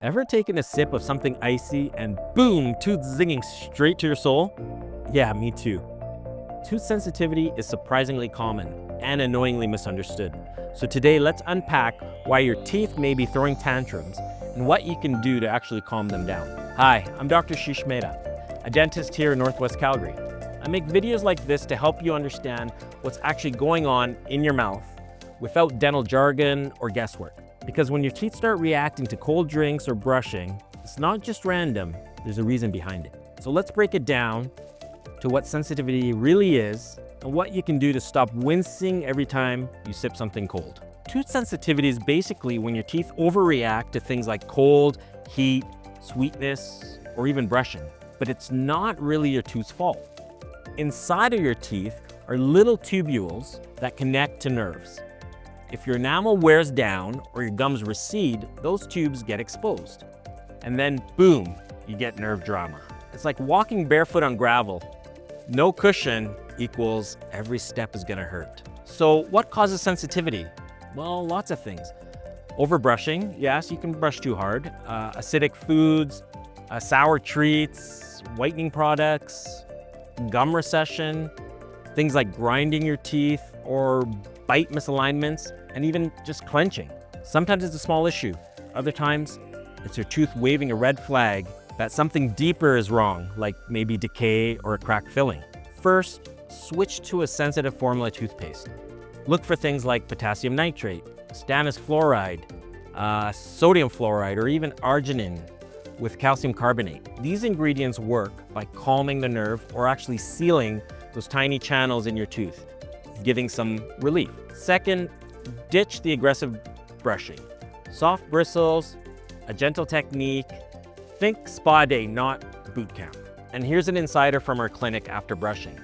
Ever taken a sip of something icy and boom, tooth zinging straight to your soul? Yeah, me too. Tooth sensitivity is surprisingly common and annoyingly misunderstood. So today, let's unpack why your teeth may be throwing tantrums and what you can do to actually calm them down. Hi, I'm Dr. Ashish Mehta, a dentist here in Northwest Calgary. I make videos like this to help you understand what's actually going on in your mouth without dental jargon or guesswork. Because when your teeth start reacting to cold drinks or brushing, it's not just random, there's a reason behind it. So let's break it down to what sensitivity really is and what you can do to stop wincing every time you sip something cold. Tooth sensitivity is basically when your teeth overreact to things like cold, heat, sweetness, or even brushing. But it's not really your tooth's fault. Inside of your teeth are little tubules that connect to nerves. If your enamel wears down or your gums recede, those tubes get exposed. And then boom, you get nerve drama. It's like walking barefoot on gravel. No cushion equals every step is gonna hurt. So what causes sensitivity? Well, lots of things. Overbrushing, yes, you can brush too hard. Acidic foods, sour treats, whitening products, gum recession, things like grinding your teeth or bite misalignments, and even just clenching. Sometimes it's a small issue. Other times, it's your tooth waving a red flag that something deeper is wrong, like maybe decay or a cracked filling. First, switch to a sensitive formula toothpaste. Look for things like potassium nitrate, stannous fluoride, sodium fluoride, or even arginine with calcium carbonate. These ingredients work by calming the nerve or actually sealing those tiny channels in your tooth, giving some relief. Second, ditch the aggressive brushing. Soft bristles, a gentle technique. Think spa day, not boot camp. And here's an insider from our clinic after brushing.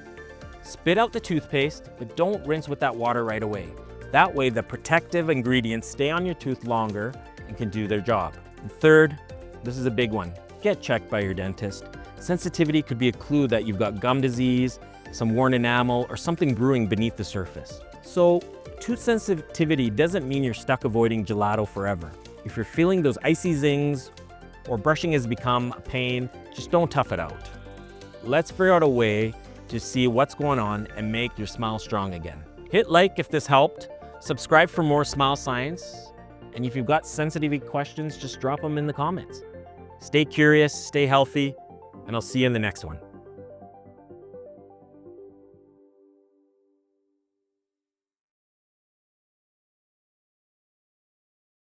Spit out the toothpaste, but don't rinse with that water right away. That way, the protective ingredients stay on your tooth longer and can do their job. And third, this is a big one. Get checked by your dentist. Sensitivity could be a clue that you've got gum disease, some worn enamel, or something brewing beneath the surface. So, tooth sensitivity doesn't mean you're stuck avoiding gelato forever. If you're feeling those icy zings or brushing has become a pain, just don't tough it out. Let's figure out a way to see what's going on and make your smile strong again. Hit like if this helped, subscribe for more smile science, and if you've got sensitivity questions, just drop them in the comments. Stay curious, stay healthy, and I'll see you in the next one.